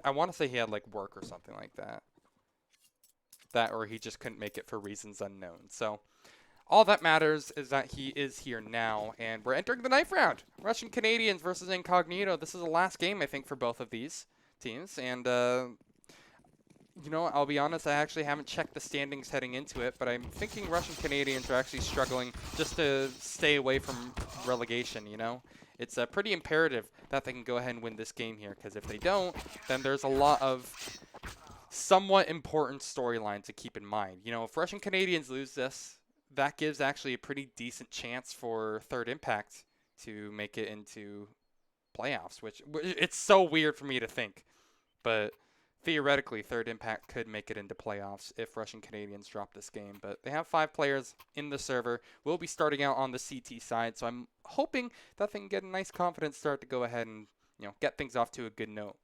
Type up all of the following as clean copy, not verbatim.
I want to say he had like work or something like that. That or he just couldn't make it for reasons unknown. So all that matters is that he is here now, and we're entering the ninth round. Russian Canadians versus Incognito. This is the last game, I think, for both of these teams. And, you know, I'll be honest, I actually haven't checked the standings heading into it, but I'm thinking Russian Canadians are actually struggling just to stay away from relegation, you know? It's pretty imperative that they can go ahead and win this game here, because if they don't, then there's a lot of somewhat important storyline to keep in mind. You know, if Russian Canadians lose this, that gives actually a pretty decent chance for Third Impact to make it into playoffs, which it's so weird for me to think, but theoretically Third Impact could make it into playoffs if Russian Canadians drop this game. But they have 5 players in the server. We'll be starting out on the CT side, so I'm hoping that they can get a nice confident start to go ahead and, you know, get things off to a good note.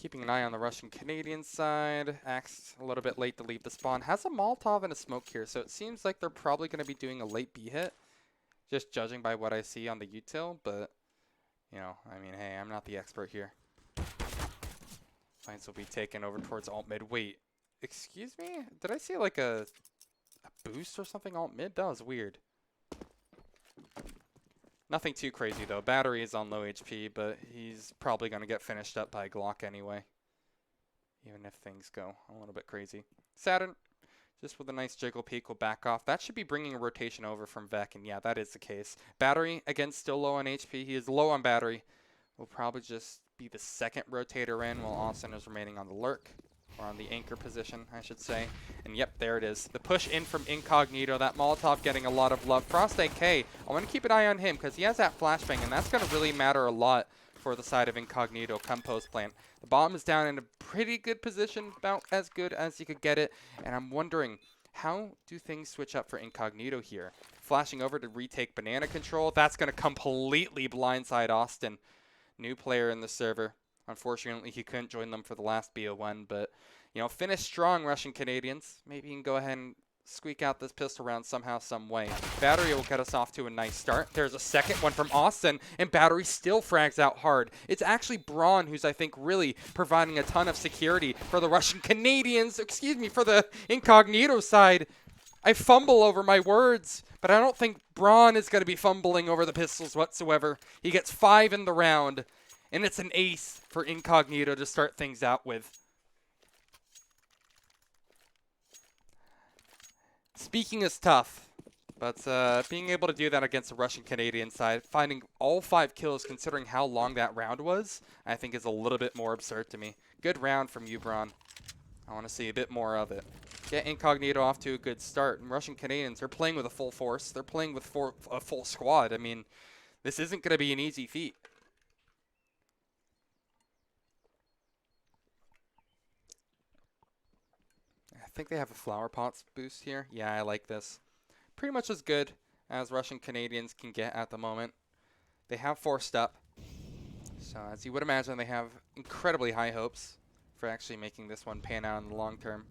Keeping an eye on the Russian-Canadian side. Axe a little bit late to leave the spawn. Has a Molotov and a smoke here, so it seems like they're probably going to be doing a late B hit. Just judging by what I see on the util, but, you know, I mean, hey, I'm not the expert here. Lines will be taken over towards alt mid. Wait, excuse me? Did I see like a boost or something alt mid? That was weird. Nothing too crazy, though. Battery is on low HP, but he's probably going to get finished up by Glock anyway. Even if things go a little bit crazy. Saturn, just with a nice jiggle peek, will back off. That should be bringing a rotation over from Vec, and yeah, that is the case. Battery, again, still low on HP. He is low on battery. Will probably just be the second rotator in while Austin is remaining on the lurk. Or on the anchor position, I should say. And yep, there it is. The push in from Incognito. That Molotov getting a lot of love. Frost AK, I want to keep an eye on him because he has that flashbang, and that's going to really matter a lot for the side of Incognito come post plant. The bomb is down in a pretty good position, about as good as you could get it. And I'm wondering, how do things switch up for Incognito here? Flashing over to retake banana control. That's going to completely blindside Austin. New player in the server. Unfortunately, he couldn't join them for the last BO1, but, you know, finish strong, Russian Canadians. Maybe you can go ahead and squeak out this pistol round somehow, some way. Battery will get us off to a nice start. There's a second one from Austin, and Battery still frags out hard. It's actually Braun who's, I think, really providing a ton of security for the Russian Canadians. Excuse me, for the Incognito side. I fumble over my words, but I don't think Braun is going to be fumbling over the pistols whatsoever. He gets 5 in the round. And it's an ace for Incognito to start things out with. Speaking is tough, but being able to do that against the Russian-Canadian side, finding all 5 kills considering how long that round was, I think is a little bit more absurd to me. Good round from you, Braun. I want to see a bit more of it. Get Incognito off to a good start. And Russian-Canadians, they're playing with a full force. They're playing with a full squad. I mean, this isn't going to be an easy feat. I think they have a flower pots boost here. Yeah, I like this. Pretty much as good as Russian Canadians can get at the moment. They have forced up. So as you would imagine, they have incredibly high hopes for actually making this one pan out in the long term.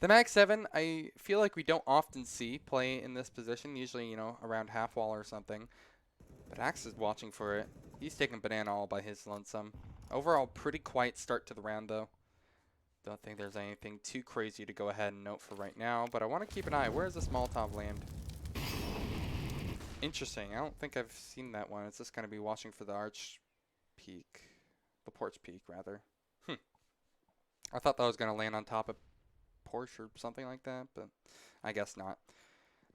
The Mag 7, I feel like we don't often see play in this position. Usually, you know, around half wall or something. But Axe is watching for it. He's taking banana all by his lonesome. Overall, pretty quiet start to the round, though. Don't think there's anything too crazy to go ahead and note for right now, but I want to keep an eye. Where does this Molotov land? Interesting. I don't think I've seen that one. It's just going to be watching for the arch peak. The porch peak, rather. I thought that was going to land on top of Porsche or something like that, but I guess not.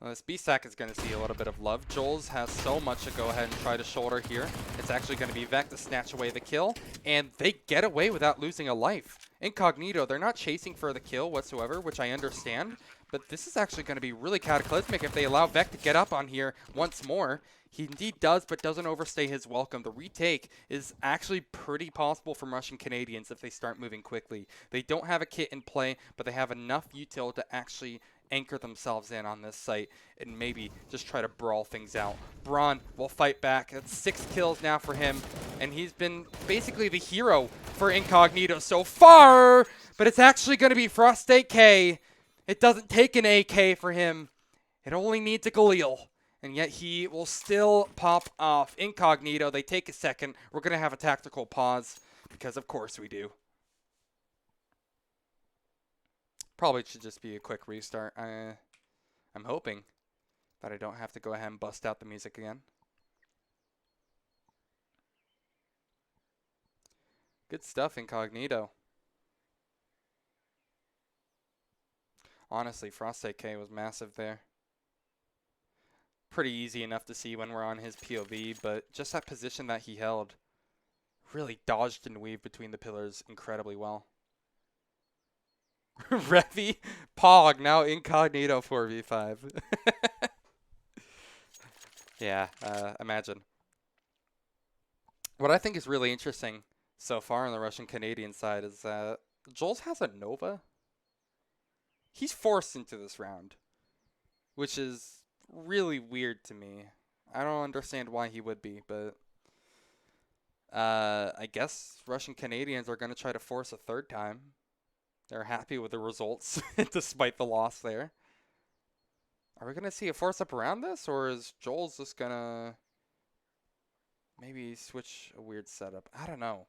This B-Sack is going to see a little bit of love. Joel's has so much to go ahead and try to shoulder here. It's actually going to be Vec to snatch away the kill, and they get away without losing a life. Incognito, they're not chasing for the kill whatsoever, which I understand, but this is actually going to be really cataclysmic if they allow Vec to get up on here once more. He indeed does, but doesn't overstay his welcome. The retake is actually pretty possible from Russian Canadians if they start moving quickly. They don't have a kit in play, but they have enough util to actually anchor themselves in on this site and maybe just try to brawl things out. Braun will fight back. That's 6 kills now for him, and he's been basically the hero for Incognito so far, but it's actually going to be Frost AK. It doesn't take an AK for him. It only needs a Galil. And yet he will still pop off. Incognito, they take a second. We're going to have a tactical pause because of course we do. Probably should just be a quick restart. I'm hoping that I don't have to go ahead and bust out the music again. Good stuff, Incognito. Honestly, Frost AK was massive there. Pretty easy enough to see when we're on his POV, but just that position that he held really dodged and weaved between the pillars incredibly well. Revy, Pog, now Incognito 4v5. Yeah, imagine. What I think is really interesting so far on the Russian-Canadian side is that Jules has a Nova. He's forced into this round, which is really weird to me. I don't understand why he would be, but I guess Russian Canadians are going to try to force a third time. They're happy with the results despite the loss there. Are we going to see a force up around this, or is Joel's just going to maybe switch a weird setup? I don't know.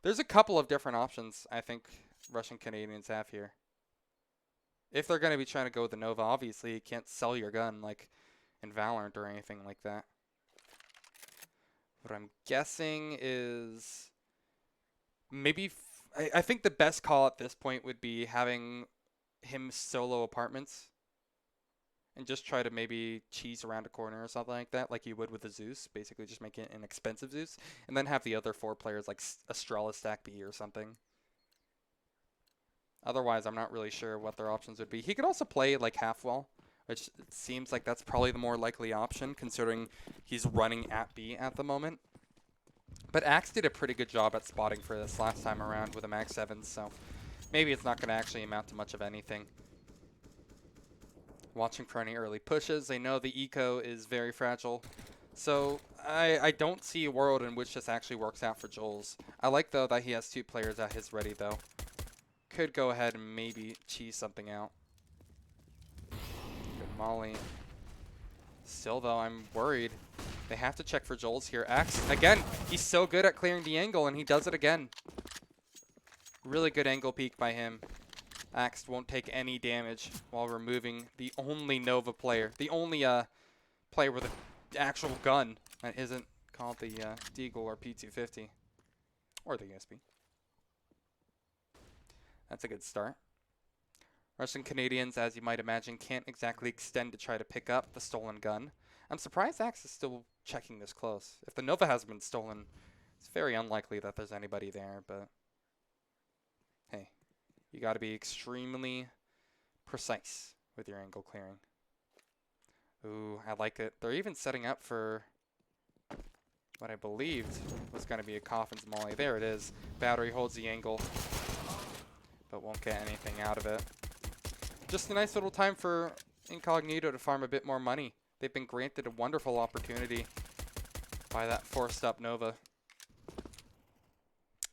There's a couple of different options I think Russian Canadians have here. If they're going to be trying to go with the Nova, obviously you can't sell your gun like in Valorant or anything like that. What I'm guessing is maybe I think the best call at this point would be having him solo apartments and just try to maybe cheese around a corner or something like that, like you would with the Zeus. Basically just make it an expensive Zeus, and then have the other 4 players like Estrella stack B or something. Otherwise, I'm not really sure what their options would be. He could also play like Halfwell, which it seems like that's probably the more likely option considering he's running at B at the moment. But Axe did a pretty good job at spotting for this last time around with a Mag 7, so maybe it's not going to actually amount to much of anything. Watching for any early pushes. They know the eco is very fragile. So I don't see a world in which this actually works out for Jules. I like, though, that he has 2 players at his ready, though. Could go ahead and maybe cheese something out. Good molly. Still, though, I'm worried. They have to check for Jules here. Axe, again, he's so good at clearing the angle, and he does it again. Really good angle peek by him. Axe won't take any damage while removing the only Nova player. The only player with an actual gun that isn't called the Deagle or P250. Or the USB. That's a good start. Russian Canadians, as you might imagine, can't exactly extend to try to pick up the stolen gun. I'm surprised Axe is still checking this close. If the Nova has been stolen, it's very unlikely that there's anybody there, but hey, you got to be extremely precise with your angle clearing. Ooh, I like it. They're even setting up for what I believed was going to be a Coffin's molly. There it is. Battery holds the angle, but won't get anything out of it. Just a nice little time for Incognito to farm a bit more money. They've been granted a wonderful opportunity by that forced up Nova.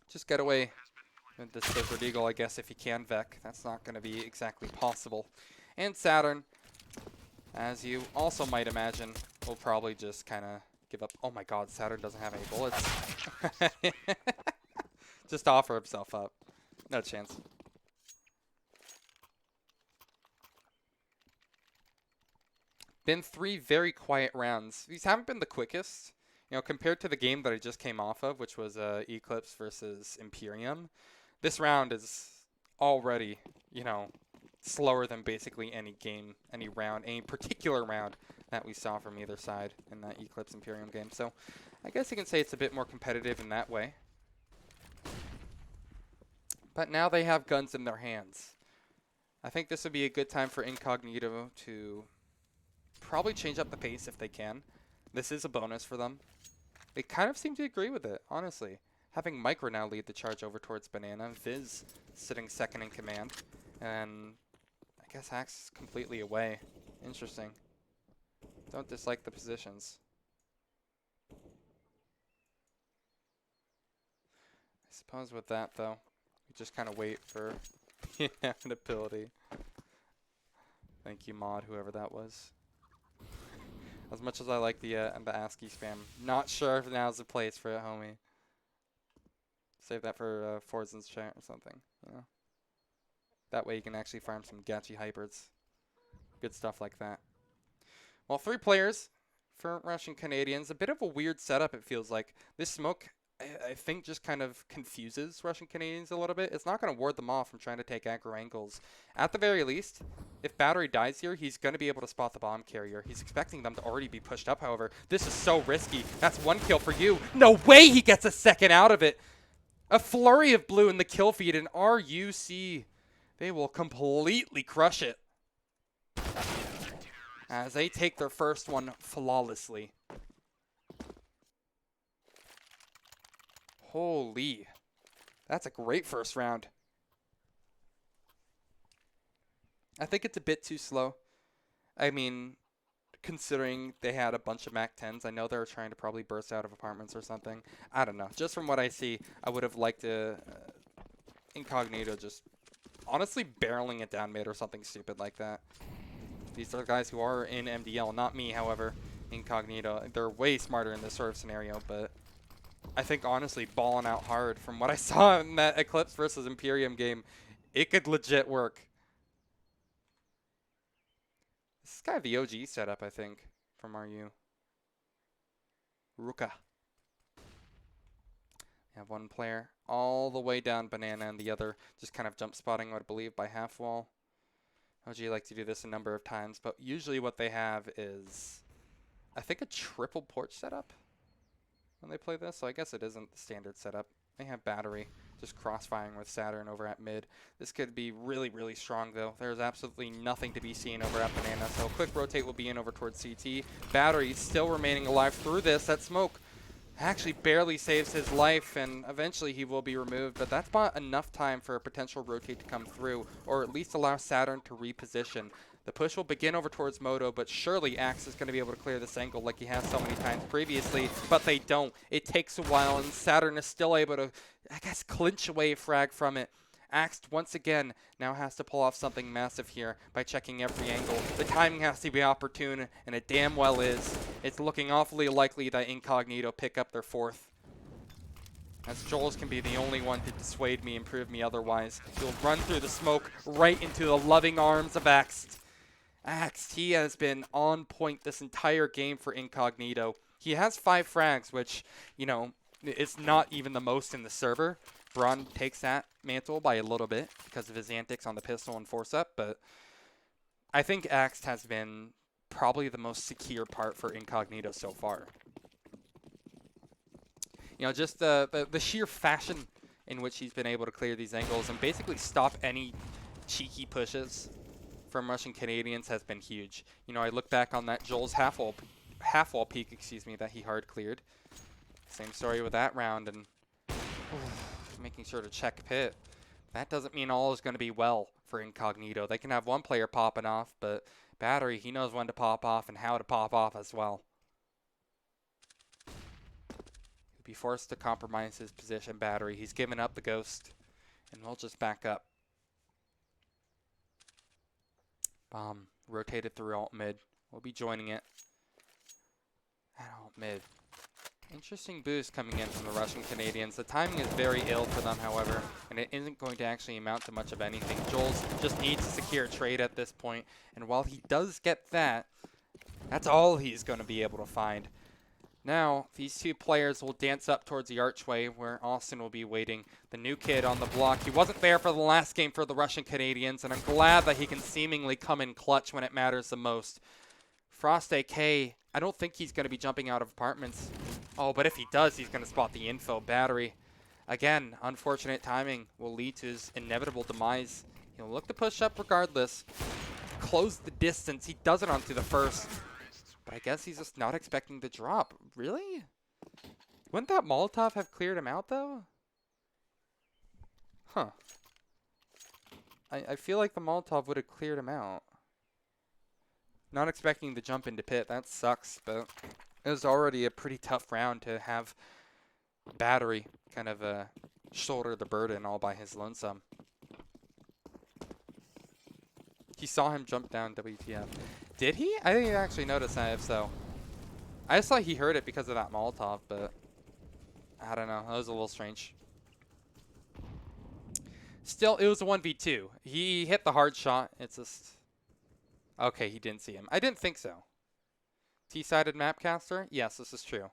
Just get away with this Desert Eagle, I guess, if you can, Vec. That's not going to be exactly possible. And Saturn, as you also might imagine, will probably just kind of give up. Oh my god, Saturn doesn't have any bullets. Just offer himself up. No chance. Been 3 very quiet rounds. These haven't been the quickest. You know, compared to the game that I just came off of, which was Eclipse versus Imperium, this round is already, you know, slower than basically any game, any round, any particular round that we saw from either side in that Eclipse Imperium game. So I guess you can say it's a bit more competitive in that way. But now they have guns in their hands. I think this would be a good time for Incognito to probably change up the pace if they can. This is a bonus for them. They kind of seem to agree with it, honestly. Having Micro now lead the charge over towards Banana. Viz sitting second in command. And I guess Axe is completely away. Interesting. Don't dislike the positions. I suppose with that, though, we just kind of wait for the inevitability. Thank you, Mod, whoever that was. As much as I like the ASCII spam, not sure if now's the place for it, homie. Save that for Forzen's chat or something, you know. That way you can actually farm some Gachi hybrids. Good stuff like that. Well, 3 players for Russian Canadians. A bit of a weird setup, it feels like. This smoke, I think, just kind of confuses Russian Canadians a little bit. It's not going to ward them off from trying to take aggro angles. At the very least, if Battery dies here, he's going to be able to spot the bomb carrier. He's expecting them to already be pushed up, however. This is so risky. That's 1 kill for you. No way he gets a second out of it. A flurry of blue in the kill feed, and RUC, they will completely crush it as they take their first one flawlessly. Holy. That's a great first round. I think it's a bit too slow. I mean, considering they had a bunch of MAC-10s, I know they were trying to probably burst out of apartments or something. I don't know. Just from what I see, I would have liked to Incognito just honestly barreling it down mid or something stupid like that. These are guys who are in MDL, not me, however. Incognito, they're way smarter in this sort of scenario, but I think honestly balling out hard from what I saw in that Eclipse versus Imperium game, it could legit work. This is kind of the OG setup, I think, from RU. Ruka. We have 1 player all the way down banana and the other just kind of jump spotting, I would believe, by half wall. OG like to do this a number of times, but usually what they have is, I think, a triple porch setup when they play this, so I guess it isn't the standard setup. They have Battery just crossfiring with Saturn over at mid. This could be really, really strong, though. There's absolutely nothing to be seen over at banana, so quick rotate will be in over towards CT. Battery still remaining alive through this. That smoke actually barely saves his life, and eventually he will be removed, but that's about enough time for a potential rotate to come through, or at least allow Saturn to reposition. The push will begin over towards Moto, but surely Axe is going to be able to clear this angle like he has so many times previously, but they don't. It takes a while, and Saturn is still able to, I guess, clinch away a frag from it. Axe, once again, now has to pull off something massive here by checking every angle. The timing has to be opportune, and it damn well is. It's looking awfully likely that Incognito pick up their 4th. As Joel's can be the only one to dissuade me and prove me otherwise. He'll run through the smoke right into the loving arms of Axe. Axe, he has been on point this entire game for Incognito. He has 5 frags, which, you know, it's not even the most in the server. Braun takes that mantle by a little bit because of his antics on the pistol and force up, but I think Axe has been probably the most secure part for Incognito so far. You know, just the sheer fashion in which he's been able to clear these angles and basically stop any cheeky pushes from Russian Canadians has been huge. You know, I look back on that Joel's half wall peak, excuse me, that he hard cleared. Same story with that round, and making sure to check pit. That doesn't mean all is going to be well for Incognito. They can have 1 player popping off, but Battery, he knows when to pop off and how to pop off as well. He'll be forced to compromise his position, Battery. He's given up the ghost, and we'll just back up. Bomb rotated through alt mid. We'll be joining it at alt mid. Interesting boost coming in from the Russian Canadians. The timing is very ill for them, however, and it isn't going to actually amount to much of anything. Joel's just needs to secure a trade at this point, and while he does get that, that's all he's going to be able to find. Now, these 2 players will dance up towards the archway where Austin will be waiting. The new kid on the block. He wasn't there for the last game for the Russian Canadians, and I'm glad that he can seemingly come in clutch when it matters the most. Frost AK, I don't think he's going to be jumping out of apartments. Oh, but if he does, he's going to spot the info. Battery. Again, unfortunate timing will lead to his inevitable demise. He'll look to push up regardless. Close the distance. He does it onto the first. But I guess he's just not expecting the drop. Really? Wouldn't that Molotov have cleared him out, though? Huh. I feel like the Molotov would have cleared him out. Not expecting the jump into pit. That sucks, but it was already a pretty tough round to have Battery kind of shoulder the burden all by his lonesome. He saw him jump down WTF. Did he? I didn't actually notice that, if so. I just thought he heard it because of that Molotov, but I don't know. That was a little strange. Still, it was a 1v2. He hit the hard shot. It's just... Okay, he didn't see him. I didn't think so. T-sided mapcaster? Yes, this is true.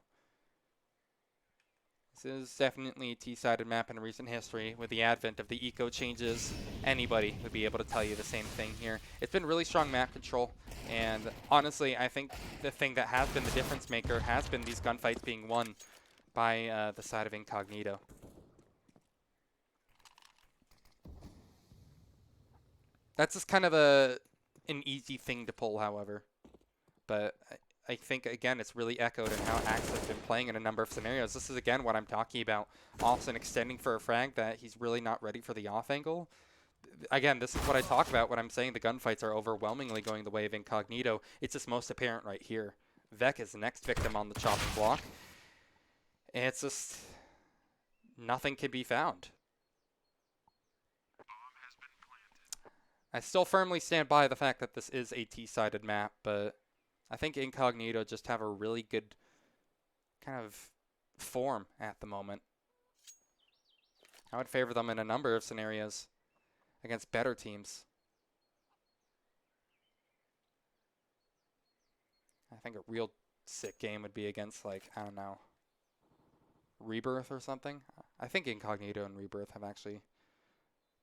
This is definitely a T-sided map in recent history. With the advent of the eco changes, anybody would be able to tell you the same thing here. It's been really strong map control, and honestly, I think the thing that has been the difference maker has been these gunfights being won by the side of Incognito. That's just kind of an easy thing to pull, however. But I think, again, it's really echoed in how Axe has been playing in a number of scenarios. This is, again, what I'm talking about. Austin extending for a frag that he's really not ready for the off angle. Again, this is what I talk about when I'm saying the gunfights are overwhelmingly going the way of Incognito. It's just most apparent right here. Vec is the next victim on the chopping block. And it's just... nothing can be found. I still firmly stand by the fact that this is a T-sided map, but I think Incognito just have a really good kind of form at the moment. I would favor them in a number of scenarios against better teams. I think a real sick game would be against, like, I don't know, Rebirth or something. I think Incognito and Rebirth have actually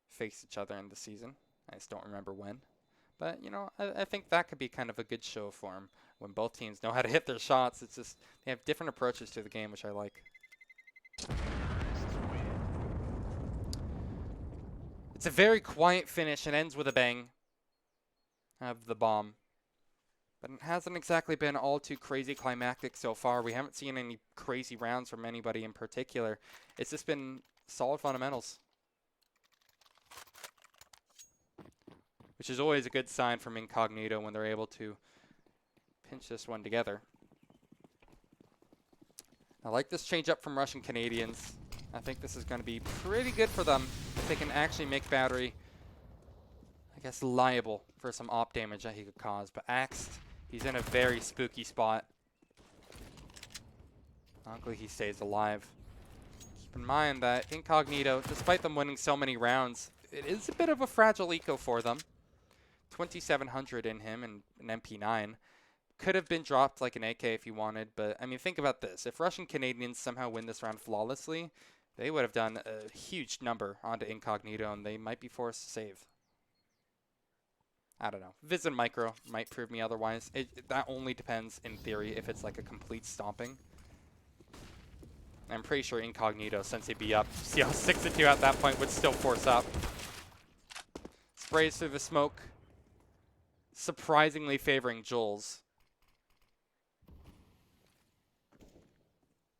faced each other in the season. I just don't remember when. But, you know, I think that could be kind of a good show for them when both teams know how to hit their shots. It's just they have different approaches to the game, which I like. It's a very quiet finish. It ends with a bang of the bomb. But it hasn't exactly been all too crazy climactic so far. We haven't seen any crazy rounds from anybody in particular. It's just been solid fundamentals. Which is always a good sign from Incognito when they're able to pinch this one together. I like this change up from Russian Canadians. I think this is going to be pretty good for them if they can actually make Battery, I guess, liable for some op damage that he could cause. But Axe, he's in a very spooky spot. Luckily, he stays alive. Keep in mind that Incognito, despite them winning so many rounds, it is a bit of a fragile eco for them. 2,700 in him and an MP9. Could have been dropped like an AK if you wanted, but I mean, think about this. If Russian Canadians somehow win this round flawlessly, they would have done a huge number onto Incognito, and they might be forced to save. I don't know. Visit Micro might prove me otherwise. That only depends, in theory, if it's like a complete stomping. I'm pretty sure Incognito, since he'd be up, CL 6-2 at that point, would still force up. Sprays through the smoke. Surprisingly favoring Jules.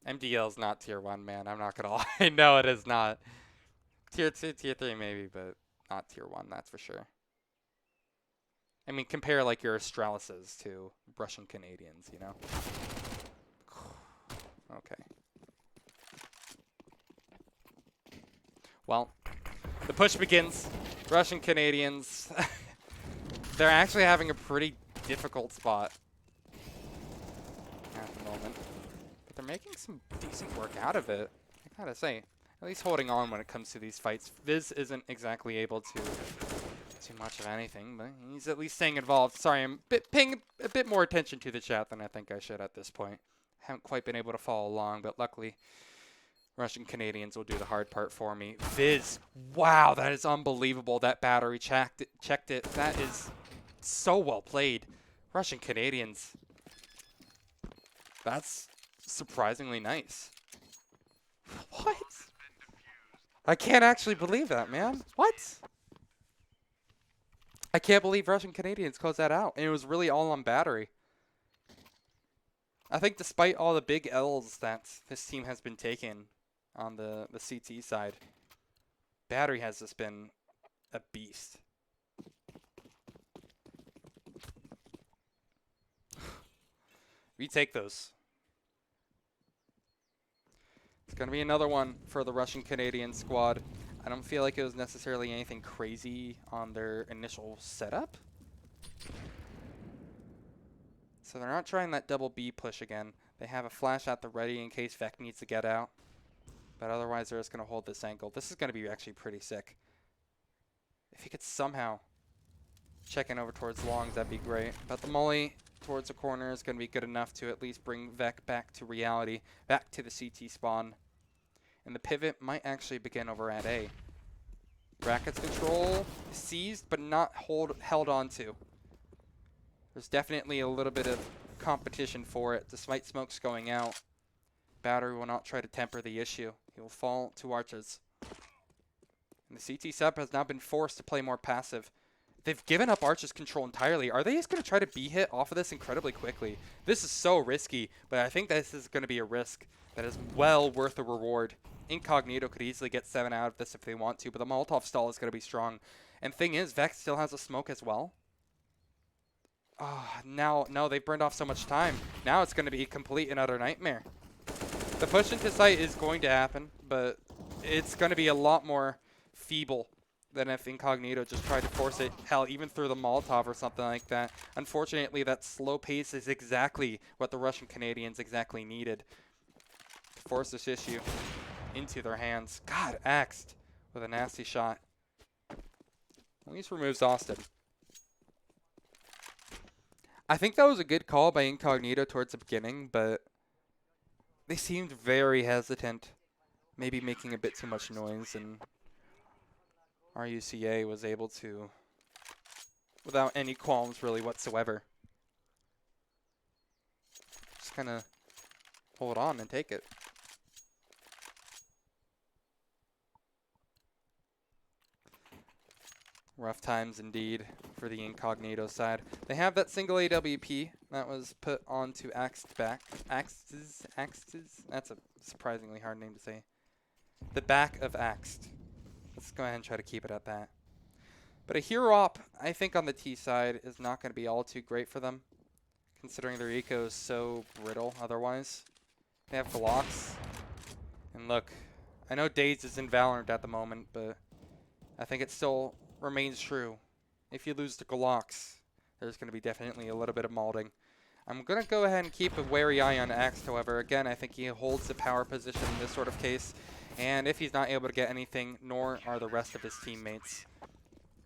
MDL's not tier 1, man. I'm not going to lie. No, it is not. Tier 2, tier 3 maybe, but not tier 1, that's for sure. I mean, compare like your Astraluses to Russian Canadians, you know? Okay. Well, the push begins. Russian Canadians... They're actually having a pretty difficult spot at the moment. But they're making some decent work out of it, I gotta say. At least holding on when it comes to these fights. Viz isn't exactly able to do much of anything, but he's at least staying involved. Sorry, I'm paying a bit more attention to the chat than I think I should at this point. Haven't quite been able to follow along, but luckily Russian Canadians will do the hard part for me. Viz, wow, that is unbelievable. That Battery checked it. That is... so well played. Russian Canadians. That's surprisingly nice. What? I can't actually believe that, man. What? I can't believe Russian Canadians closed that out. And it was really all on Battery. I think despite all the big L's that this team has been taking on the CT side, Battery has just been a beast. Retake those. It's going to be another one for the Russian Canadian squad. I don't feel like it was necessarily anything crazy on their initial setup. So they're not trying that double B push again. They have a flash at the ready in case Vec needs to get out. But otherwise, they're just going to hold this angle. This is going to be actually pretty sick. If he could somehow check in over towards longs, that'd be great. But the molly towards the corner is going to be good enough to at least bring Vec back to reality, back to the CT spawn. And the pivot might actually begin over at A. Brackets control seized, but not held on to. There's definitely a little bit of competition for it, despite smokes going out. Battery will not try to temper the issue. He will fall to arches. And the CT sub has now been forced to play more passive. They've given up arches control entirely. Are they just going to try to B-hit off of this incredibly quickly? This is so risky, but I think this is going to be a risk that is well worth the reward. Incognito could easily get 7 out of this if they want to, but the Molotov stall is going to be strong. And thing is, Vex still has a smoke as well. Now, no, they've burned off so much time. Now it's going to be a complete and utter nightmare. The push into site is going to happen, but it's going to be a lot more feeble than if Incognito just tried to force it, hell, even through the Molotov or something like that. Unfortunately, that slow pace is exactly what the Russian Canadians exactly needed to force this issue into their hands. God, axed with a nasty shot. At least removes Austin. I think that was a good call by Incognito towards the beginning, but they seemed very hesitant, maybe making a bit too much noise, and RUCA was able to, without any qualms really whatsoever, just kind of hold on and take it. Rough times indeed for the Incognito side. They have that single AWP that was put onto Axed back. Axes? That's a surprisingly hard name to say. The back of Axed. Let's go ahead and try to keep it at that. But a hero op, I think on the T side, is not going to be all too great for them, considering their eco is so brittle otherwise. They have Glocks. And look, I know Daze is in Valorant at the moment, but I think it still remains true. If you lose the Glocks, there's going to be definitely a little bit of molding. I'm going to go ahead and keep a wary eye on Axe, however. Again, I think he holds the power position in this sort of case. And if he's not able to get anything, nor are the rest of his teammates.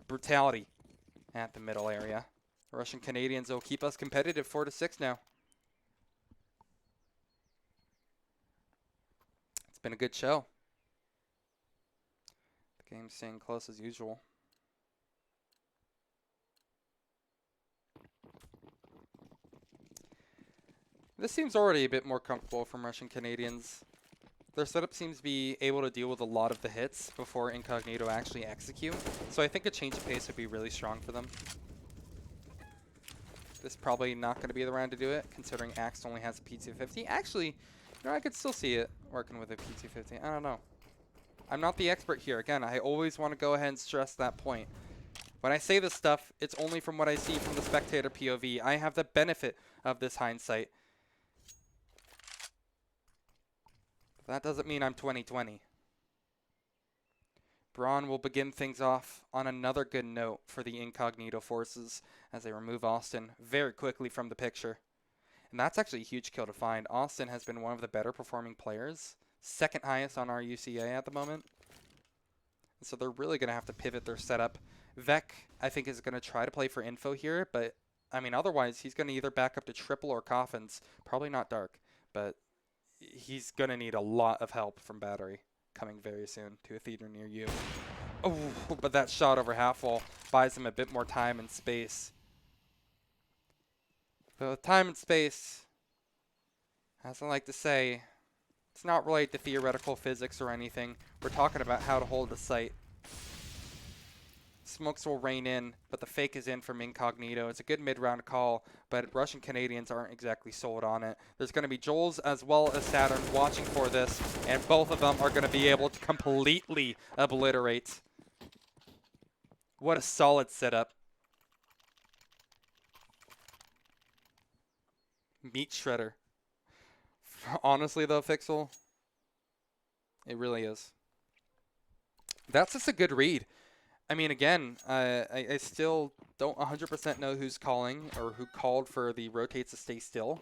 Brutality at the middle area. The Russian Canadians will keep us competitive 4-6 now. It's been a good show. The game's staying close as usual. This seems already a bit more comfortable from Russian Canadians. Their setup seems to be able to deal with a lot of the hits before Incognito actually execute. So I think a change of pace would be really strong for them. This is probably not going to be the round to do it, considering Axe only has a P250. Actually, you know, I could still see it working with a P250. I don't know. I'm not the expert here. Again, I always want to go ahead and stress that point. When I say this stuff, it's only from what I see from the spectator POV. I have the benefit of this hindsight. That doesn't mean I'm 2020. Braun will begin things off on another good note for the Incognito forces as they remove Austin very quickly from the picture. And that's actually a huge kill to find. Austin has been one of the better performing players, second highest on our UCA at the moment. So they're really going to have to pivot their setup. Vec, I think, is going to try to play for info here, but I mean, otherwise he's going to either back up to triple or coffins. Probably not dark, but he's going to need a lot of help from Battery coming very soon to a theater near you. Oh, but that shot over half wall buys him a bit more time and space. But with time and space, as I like to say, it's not related to theoretical physics or anything. We're talking about how to hold the site. Smokes will rain in, but the fake is in from Incognito. It's a good mid-round call, but Russian Canadians aren't exactly sold on it. There's going to be Joel's as well as Saturn watching for this, and both of them are going to be able to completely obliterate. What a solid setup. Meat shredder. Honestly, though, Fixel, it really is. That's just a good read. I mean, again, I still don't 100% know who's calling or who called for the rotates to stay still.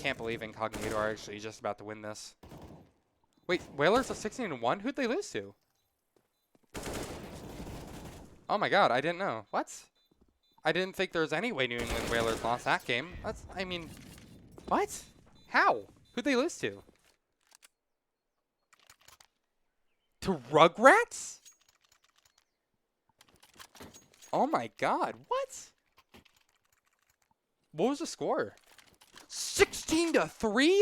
can't believe Incognito are actually just about to win this. Wait, Whalers are 16-1? Who'd they lose to? Oh my god, I didn't know. What? I didn't think there was any way New England Whalers lost that game. That's, I mean, what? How? Who'd they lose to? To Rugrats? Oh my god, what? What was the score? 16-3?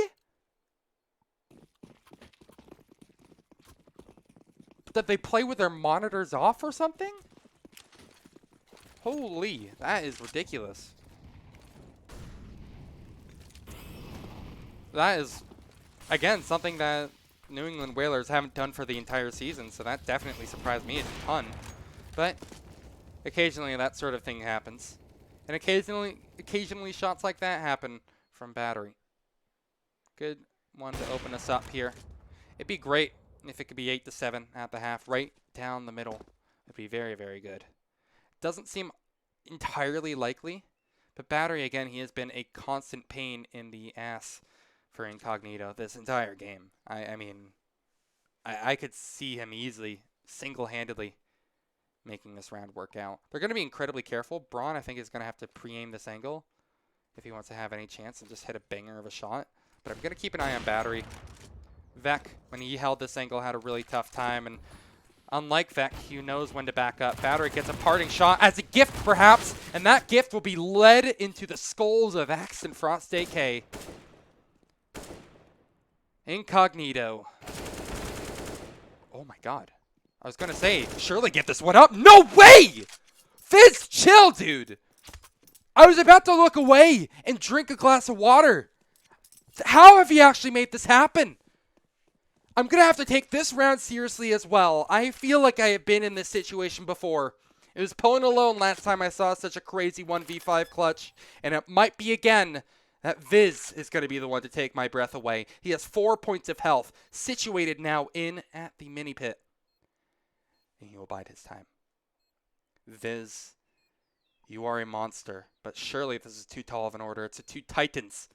Did they play with their monitors off or something? Holy, that is ridiculous. That is, again, something that New England Whalers haven't done for the entire season, so that definitely surprised me a ton. But occasionally that sort of thing happens. And occasionally shots like that happen from Battery. Good one to open us up here. It'd be great if it could be 8-7 at the half, right down the middle. It'd be very, very good. Doesn't seem entirely likely, but Battery, again, he has been a constant pain in the ass for Incognito this entire game. I mean, I could see him easily, single-handedly, making this round work out. They're going to be incredibly careful. Braun, I think, is going to have to pre-aim this angle if he wants to have any chance and just hit a banger of a shot. But I'm going to keep an eye on Battery. Vec, when he held this angle, had a really tough time, and unlike Vec, he knows when to back up. Battery gets a parting shot as a gift, perhaps, and that gift will be led into the skulls of Axe and Frost AK. Incognito. Oh my god. I was going to say, surely get this one up. No way! Fizz, chill, dude. I was about to look away and drink a glass of water. How have you actually made this happen? I'm going to have to take this round seriously as well. I feel like I have been in this situation before. It was pulling alone last time I saw such a crazy 1v5 clutch. And it might be again that Viz is going to be the one to take my breath away. He has 4 points of health, situated now in at the mini pit. And he will bide his time. Viz, you are a monster. But surely this is too tall of an order. It's the two titans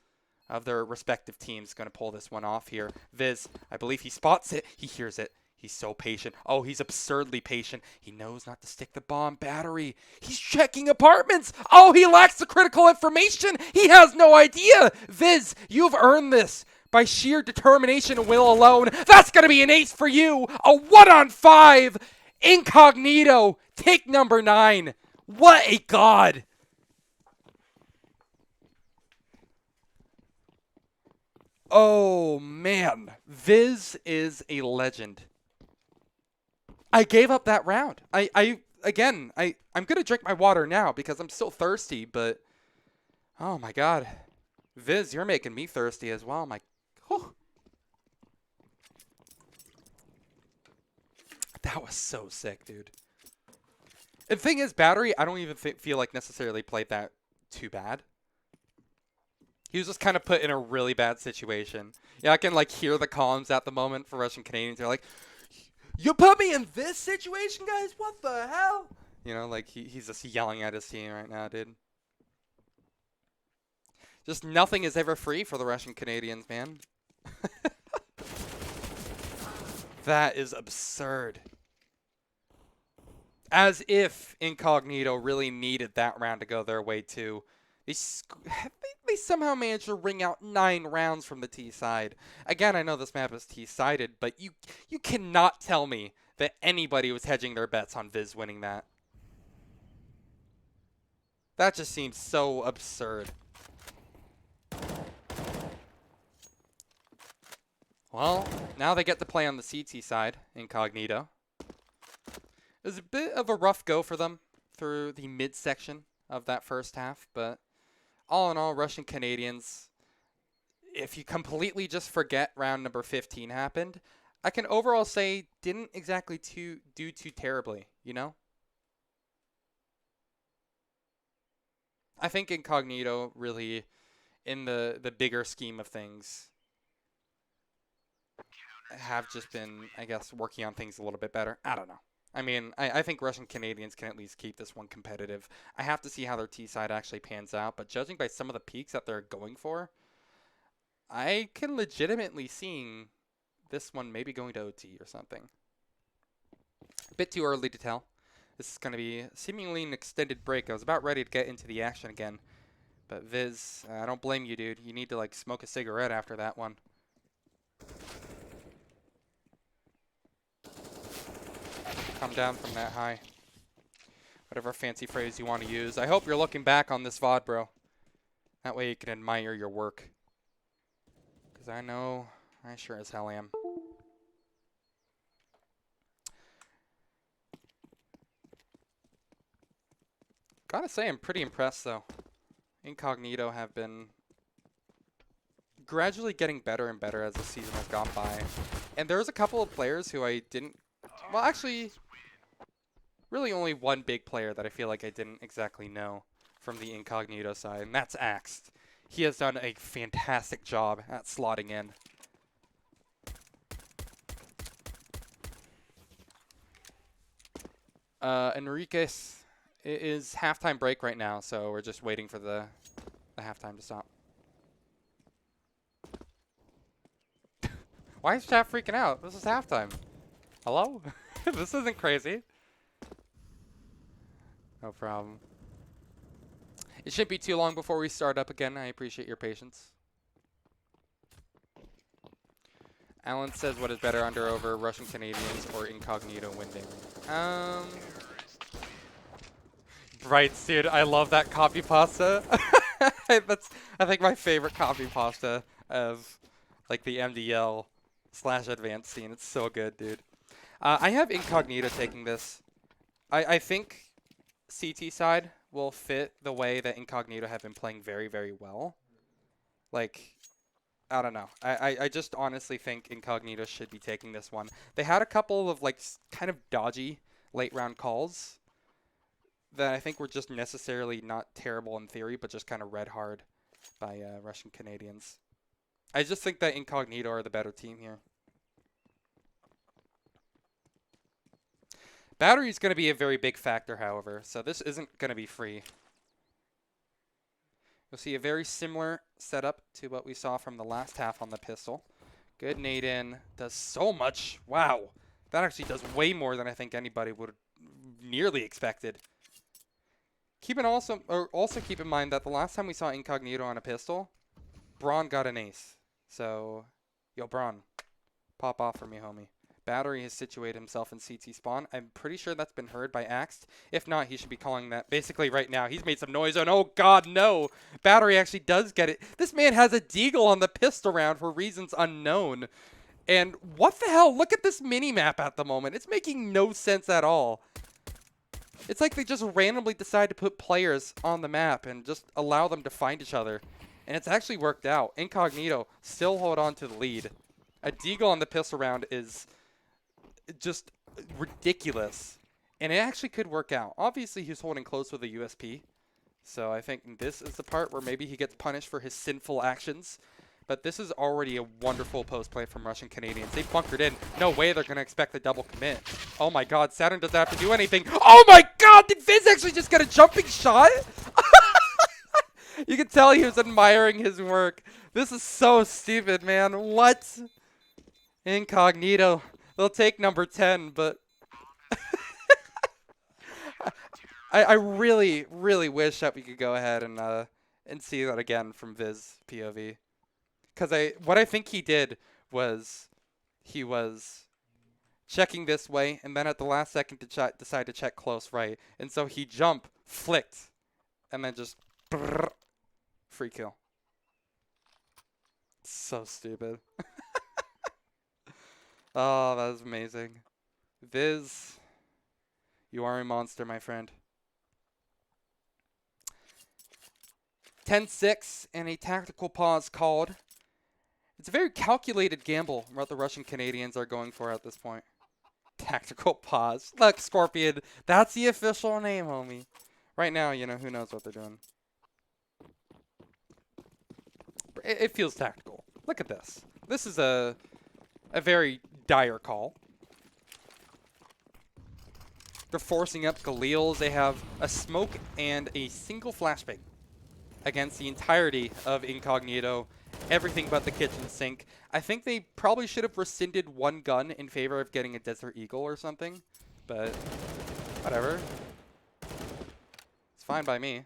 of their respective teams going to pull this one off here. Viz, I believe he spots it. He hears it. He's so patient. Oh, he's absurdly patient. He knows not to stick the bomb. Battery. He's checking apartments. Oh, he lacks the critical information. He has no idea. Viz, you've earned this by sheer determination and will alone. That's going to be an ace for you. A 1-on-5. Incognito. Take number 9. What a god. Oh, man. Viz is a legend. I gave up that round. I'm going to drink my water now because I'm still thirsty, but oh my god. Viz, you're making me thirsty as well. That was so sick, dude. And the thing is, Battery, I don't even feel like necessarily played that too bad. He was just kind of put in a really bad situation. Yeah, I can like hear the comms at the moment for Russian Canadians. They're like, you put me in this situation, guys? What the hell? You know, like he's just yelling at his team right now, dude. Just nothing is ever free for the Russian Canadians, man. That is absurd. As if Incognito really needed that round to go their way too. They somehow managed to wring out 9 rounds from the T side. Again, I know this map is T-sided, but you cannot tell me that anybody was hedging their bets on Viz winning that. That just seems so absurd. Well, now they get to play on the CT side, Incognito. It was a bit of a rough go for them through the midsection of that first half, but all in all, Russian Canadians, if you completely just forget round number 15 happened, I can overall say didn't exactly do too terribly, you know? I think Incognito really, in the bigger scheme of things, have just been, I guess, working on things a little bit better. I don't know. I mean, I think Russian Canadians can at least keep this one competitive. I have to see how their T side actually pans out, but judging by some of the peaks that they're going for, I can legitimately seeing this one maybe going to OT or something. A bit too early to tell. This is going to be seemingly an extended break. I was about ready to get into the action again. But Viz, I don't blame you, dude. You need to, like, smoke a cigarette after that one. Come down from that high. Whatever fancy phrase you want to use. I hope you're looking back on this VOD, bro. That way you can admire your work. Because I know I sure as hell am. Gotta say, I'm pretty impressed, though. Incognito have been gradually getting better and better as the season has gone by. And there's a couple of players who I didn't... Well, actually, really only one big player that I feel like I didn't exactly know from the Incognito side, and that's Axed. He has done a fantastic job at slotting in. Enriquez, it is halftime break right now, so we're just waiting for the halftime to stop. Why is chat freaking out? This is halftime. Hello? This isn't crazy. No problem. It shouldn't be too long before we start up again. I appreciate your patience. Alan says, what is better, under over Russian Canadians or Incognito winding? Right, dude. I love that copy pasta. That's, I think, my favorite copy pasta of, like, the MDL / advanced scene. It's so good, dude. I have Incognito taking this. I think CT side will fit the way that Incognito have been playing very, very well. Like, I don't know. I just honestly think Incognito should be taking this one. They had a couple of, like, kind of dodgy late round calls that I think were just necessarily not terrible in theory, but just kind of read hard by Russian Canadians. I just think that Incognito are the better team here. Battery is going to be a very big factor, however, so this isn't going to be free. You'll see a very similar setup to what we saw from the last half on the pistol. Good nade in. Does so much. Wow. That actually does way more than I think anybody would have nearly expected. Also keep in mind that the last time we saw Incognito on a pistol, Braun got an ace. So, yo, Braun, pop off for me, homie. Battery has situated himself in CT spawn. I'm pretty sure that's been heard by Axed. If not, he should be calling that basically right now. He's made some noise, and oh god, no! Battery actually does get it. This man has a deagle on the pistol round for reasons unknown. And what the hell? Look at this mini-map at the moment. It's making no sense at all. It's like they just randomly decide to put players on the map and just allow them to find each other. And it's actually worked out. Incognito still hold on to the lead. A deagle on the pistol round is just ridiculous. And it actually could work out. Obviously, he's holding close with a USP. So I think this is the part where maybe he gets punished for his sinful actions. But this is already a wonderful post play from Russian Canadians. They bunkered in. No way they're going to expect the double commit. Oh my god, Saturn doesn't have to do anything. Oh my god, did Viz actually just get a jumping shot? You can tell he was admiring his work. This is so stupid, man. What? Incognito. They'll take number 10, but I really, really wish that we could go ahead and see that again from Viz POV. Because what I think he did was he was checking this way, and then at the last second decide to check close right. And so he flicked, and then just free kill. So stupid. Oh, that was amazing. Viz, you are a monster, my friend. 10-6 and a tactical pause called. It's a very calculated gamble what the Russian Canadians are going for at this point. Tactical pause. Look, Scorpion, that's the official name, homie. Right now, you know, who knows what they're doing. It feels tactical. Look at this. This is a very dire call. They're forcing up Galils. They have a smoke and a single flashbang against the entirety of Incognito. everything but the kitchen sink. I think they probably should have rescinded one gun in favor of getting a Desert Eagle or something, but whatever. It's fine by me.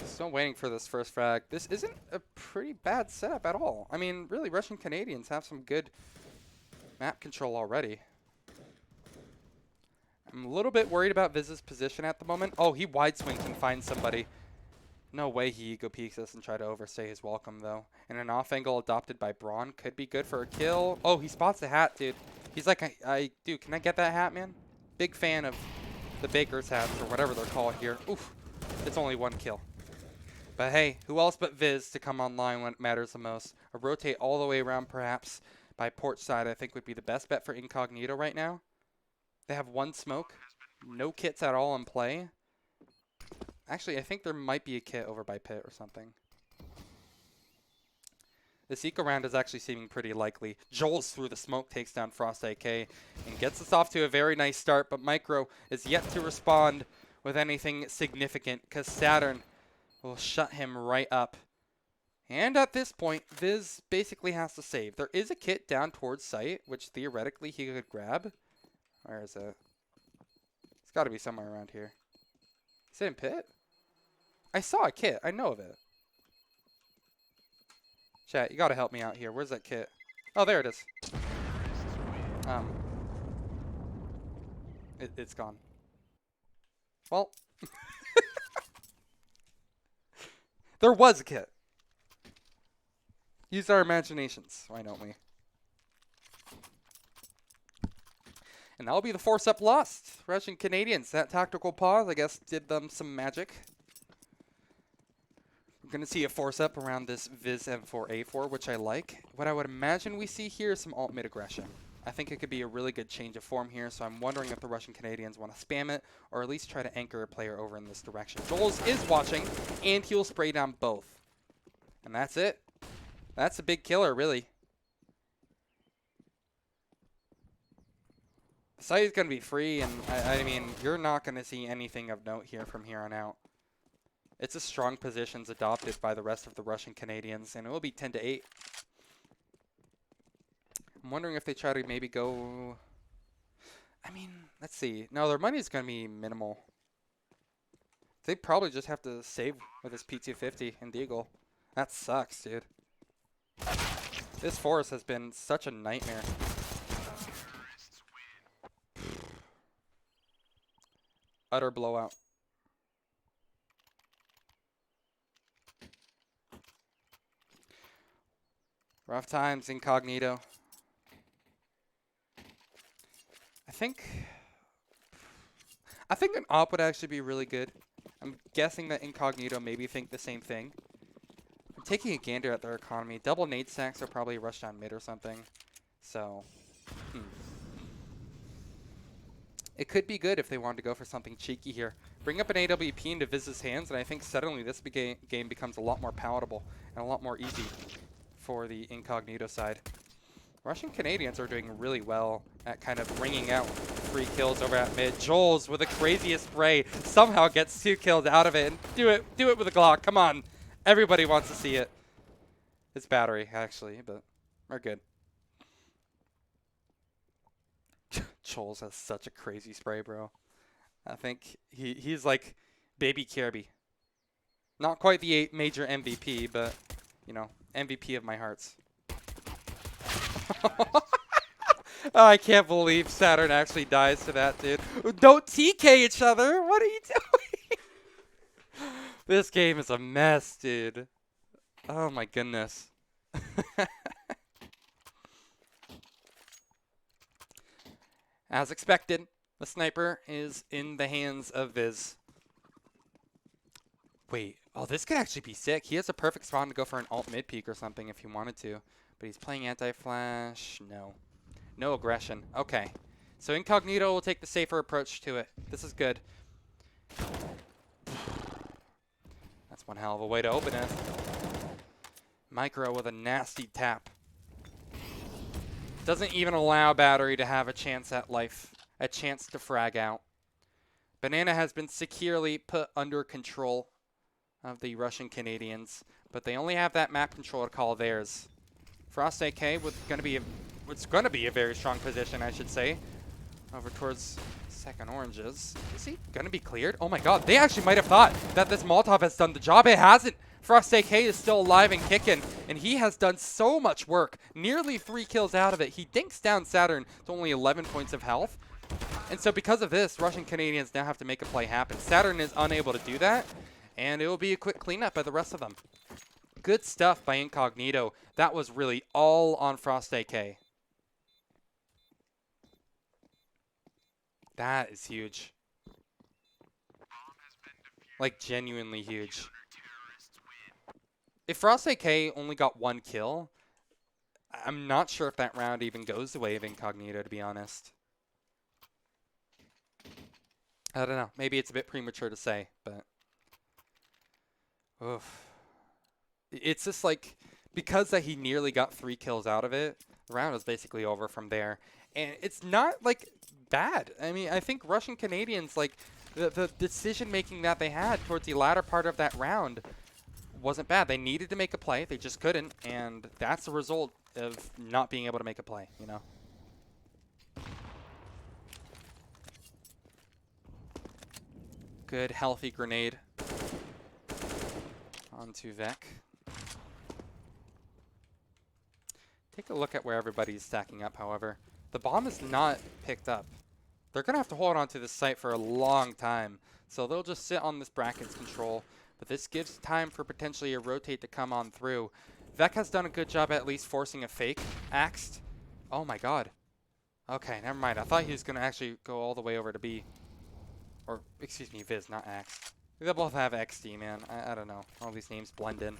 Still waiting for this first frag. This isn't a pretty bad setup at all. I mean, really, Russian Canadians have some good map control already. I'm a little bit worried about Viz's position at the moment. Oh, he wide swings and finds somebody. No way he ego peeks us and try to overstay his welcome, though. And an off angle adopted by Braun could be good for a kill. Oh, he spots the hat, dude. He's like, dude, can I get that hat, man? Big fan of the Baker's hats or whatever they're called here. Oof, it's only one kill. But hey, who else but Viz to come online when it matters the most? A rotate all the way around, perhaps, by port side, I think would be the best bet for Incognito right now. They have one smoke, no kits at all in play. Actually, I think there might be a kit over by pit or something. This eco round is actually seeming pretty likely. Joel's through the smoke, takes down Frost AK, and gets us off to a very nice start, but Micro is yet to respond with anything significant, because Saturn will shut him right up. And at this point, Viz basically has to save. There is a kit down towards site, which theoretically he could grab. Where is it? It's got to be somewhere around here. Is it in pit? I saw a kit. I know of it. Chat, you got to help me out here. Where's that kit? Oh, there it is. It's gone. Well, there was a kit. Use our imaginations. Why don't we? And that'll be the force-up lost. Russian Canadians, that tactical pause, I guess, did them some magic. We're going to see a force-up around this Viz M4A4, which I like. What I would imagine we see here is some alt-mid aggression. I think it could be a really good change of form here, so I'm wondering if the Russian Canadians want to spam it, or at least try to anchor a player over in this direction. Joels is watching, and he'll spray down both. And that's it. That's a big killer, really. The site is going to be free, and I mean, you're not going to see anything of note here from here on out. It's a strong positions adopted by the rest of the Russian Canadians, and it will be 10-8. I'm wondering if they try to maybe go... I mean, let's see. No, their money is going to be minimal. They probably just have to save with this P250 and Deagle. That sucks, dude. This forest has been such a nightmare. Utter blowout. Rough times, Incognito. I think an op would actually be really good. I'm guessing that Incognito maybe think the same thing. I'm taking a gander at their economy. Double nade stacks are probably rushed down mid or something. So, it could be good if they wanted to go for something cheeky here. Bring up an AWP into Viz's hands, and I think suddenly this game becomes a lot more palatable and a lot more easy for the Incognito side. Russian Canadians are doing really well at kind of ringing out free kills over at mid. Joels with the craziest spray somehow gets 2 kills out of it, and do it with a Glock. Come on, everybody wants to see it. It's battery actually, but we're good. Joels has such a crazy spray, bro. I think he's like baby Kirby. Not quite the major MVP, but you know, MVP of my hearts. Oh, I can't believe Saturn actually dies to that, dude. Don't TK each other. What are you doing? This game is a mess, dude. Oh my goodness. As expected, the sniper is in the hands of Viz. Wait, oh, this could actually be sick. He has a perfect spawn to go for an alt mid peek or something if he wanted to. But he's playing anti-flash. No. No aggression. Okay. So Incognito will take the safer approach to it. This is good. That's one hell of a way to open it. Micro with a nasty tap. Doesn't even allow Battery to have a chance at life. A chance to frag out. Banana has been securely put under control of the Russian Canadians, but they only have that map control to call theirs. Frost AK with what's going to be a very strong position, I should say, over towards second oranges. Is he going to be cleared? Oh my god, they actually might have thought that this Molotov has done the job. It hasn't. Frost AK is still alive and kicking, and he has done so much work. Nearly 3 kills out of it. He dinks down Saturn to only 11 points of health. And so because of this, Russian Canadians now have to make a play happen. Saturn is unable to do that, and it will be a quick cleanup by the rest of them. Good stuff by Incognito. That was really all on Frost AK. That is huge. Like, genuinely huge. If Frost AK only got 1 kill, I'm not sure if that round even goes the way of Incognito, to be honest. I don't know. Maybe it's a bit premature to say, but... oof. It's just like, because that he nearly got 3 kills out of it, the round is basically over from there. And it's not, like, bad. I mean, I think Russian Canadians, like, the decision-making that they had towards the latter part of that round wasn't bad. They needed to make a play. They just couldn't. And that's the result of not being able to make a play, you know? Good, healthy grenade onto Vec. Take a look at where everybody's stacking up, however. The bomb is not picked up. They're going to have to hold on to this site for a long time. So they'll just sit on this brackets control. But this gives time for potentially a rotate to come on through. Vec has done a good job at least forcing a fake. Axed. Oh my god. Okay, never mind. I thought he was going to actually go all the way over to B. Or, excuse me, Viz, not Axed. They both have XD, man. I don't know. All these names blend in.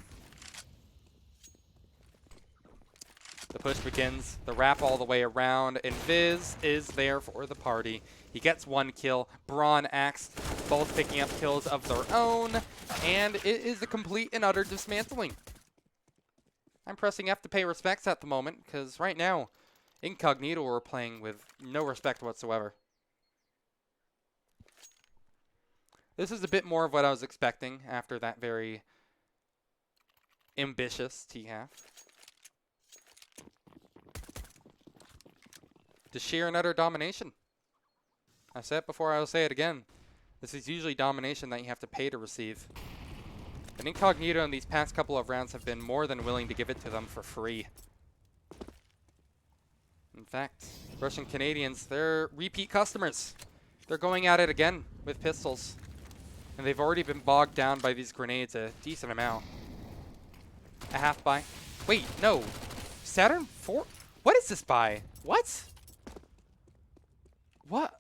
The push begins, the wrap all the way around, and Viz is there for the party. He gets 1 kill. Braun, Axed, both picking up kills of their own, and it is a complete and utter dismantling. I'm pressing F to pay respects at the moment, because right now, Incognito are playing with no respect whatsoever. This is a bit more of what I was expecting after that very ambitious T-half. To sheer and utter domination. I said it before, I will say it again. This is usually domination that you have to pay to receive. And Incognito in these past couple of rounds have been more than willing to give it to them for free. In fact, Russian Canadians, they're repeat customers. They're going at it again with pistols. And they've already been bogged down by these grenades a decent amount. A half buy. Wait, no. Saturn 4? What is this buy? What? What?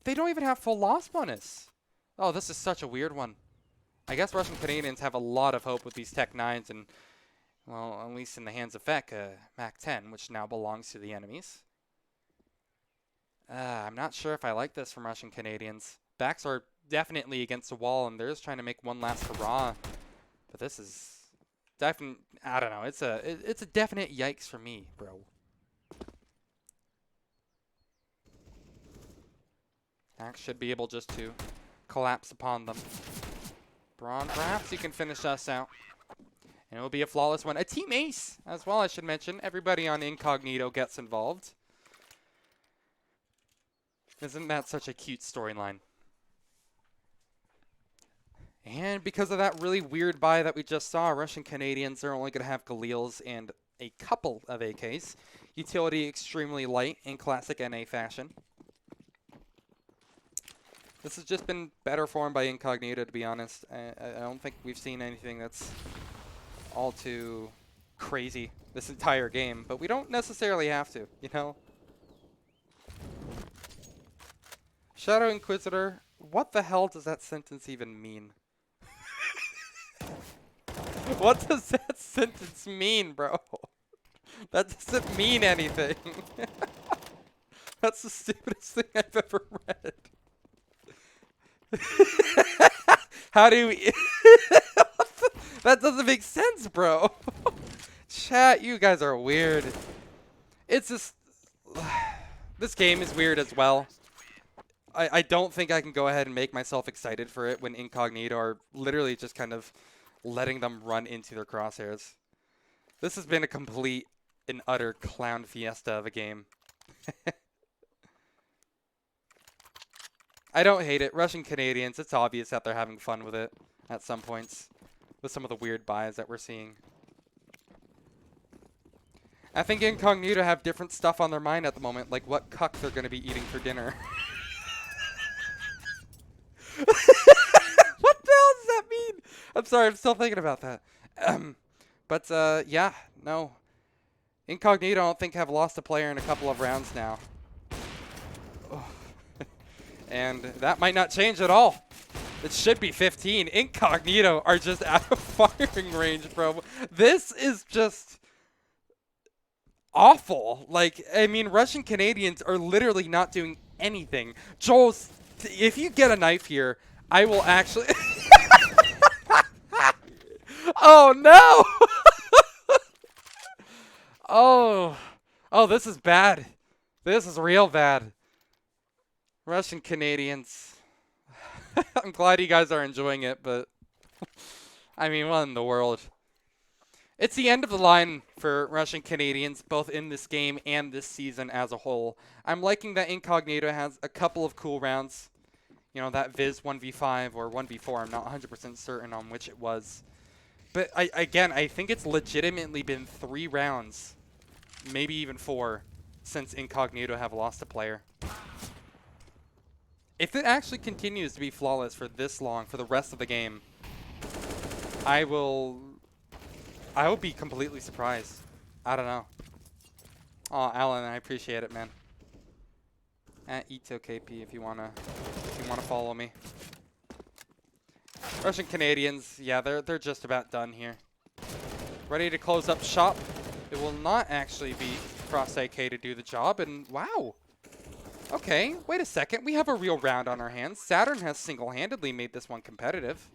They don't even have full loss bonus. Oh, this is such a weird one. I guess Russian Canadians have a lot of hope with these Tech 9s and, well, at least in the hands of Vec, Mac 10, which now belongs to the enemies. I'm not sure if I like this from Russian Canadians. Backs are definitely against the wall, and they're just trying to make one last hurrah. But this is definitely, I don't know, it's a definite yikes for me, bro. Axe should be able just to collapse upon them. Braun, perhaps he can finish us out. And it will be a flawless one. A team ace as well, I should mention. Everybody on Incognito gets involved. Isn't that such a cute storyline? And because of that really weird buy that we just saw, Russian Canadians are only going to have Galils and a couple of AKs. Utility extremely light in classic NA fashion. This has just been better formed by Incognito, to be honest. I don't think we've seen anything that's all too crazy this entire game, but we don't necessarily have to, you know? Shadow Inquisitor, what the hell does that sentence even mean? What does that sentence mean, bro? That doesn't mean anything. That's the stupidest thing I've ever read. How do we... That doesn't make sense, bro. Chat, you guys are weird. It's just... This game is weird as well. I don't think I can go ahead and make myself excited for it when Incognito are literally just kind of letting them run into their crosshairs. This has been a complete and utter clown fiesta of a game. I don't hate it. Russian Canadians, it's obvious that they're having fun with it at some points with some of the weird buys that we're seeing. I think Incognito have different stuff on their mind at the moment, like what cuck they're going to be eating for dinner. What the hell does that mean? I'm sorry, I'm still thinking about that. Yeah, no. Incognito, I don't think, have lost a player in a couple of rounds now. Oh. And that might not change at all. It should be 15. Incognito are just out of firing range, bro. This is just awful. Like, I mean, Russian Canadians are literally not doing anything. Joel's, if you get a knife here, I will actually... Oh, no! Oh, this is bad. This is real bad. Russian Canadians. I'm glad you guys are enjoying it, but I mean, what in the world? It's the end of the line for Russian Canadians, both in this game and this season as a whole. I'm liking that Incognito has a couple of cool rounds. You know, that Viz 1v5 or 1v4. I'm not 100% certain on which it was. But again, I think it's legitimately been 3 rounds, maybe even 4, since Incognito have lost a player. If it actually continues to be flawless for this long, for the rest of the game, I will be completely surprised. I don't know. Oh, Alan, I appreciate it, man. At EatoKP if you wanna follow me. Russian Canadians, yeah, they're just about done here. Ready to close up shop. It will not actually be Cross AK to do the job, and wow. Okay, wait a second. We have a real round on our hands. Saturn has single-handedly made this one competitive.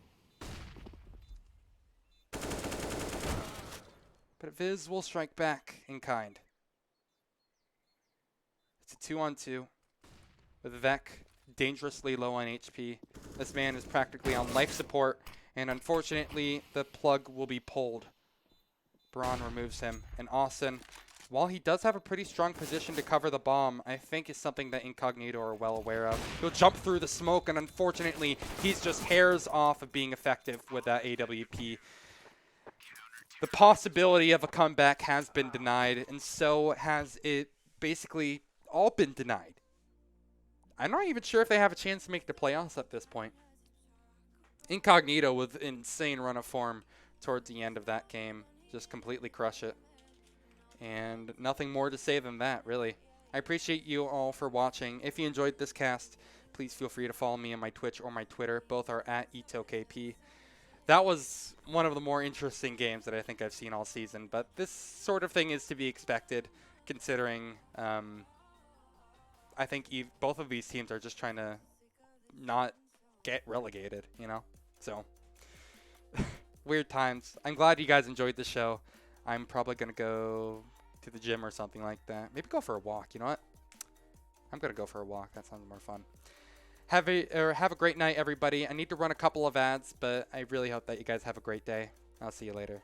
But Viz will strike back in kind. It's a 2-on-2 with Vec dangerously low on HP. This man is practically on life support, and unfortunately, the plug will be pulled. Braun removes him, and Austin, while he does have a pretty strong position to cover the bomb, I think is something that Incognito are well aware of. He'll jump through the smoke, and unfortunately, he's just hairs off of being effective with that AWP. The possibility of a comeback has been denied, and so has it basically all been denied. I'm not even sure if they have a chance to make the playoffs at this point. Incognito with an insane run of form towards the end of that game. Just completely crush it. And nothing more to say than that, really. I appreciate you all for watching. If you enjoyed this cast, please feel free to follow me on my Twitch or my Twitter. Both are at EatoKP. That was one of the more interesting games that I think I've seen all season. But this sort of thing is to be expected, considering I think both of these teams are just trying to not get relegated, you know? So, weird times. I'm glad you guys enjoyed the show. I'm probably going to go to the gym or something like that. Maybe go for a walk. You know what? I'm going to go for a walk. That sounds more fun. Have a great night, everybody. I need to run a couple of ads, but I really hope that you guys have a great day. I'll see you later.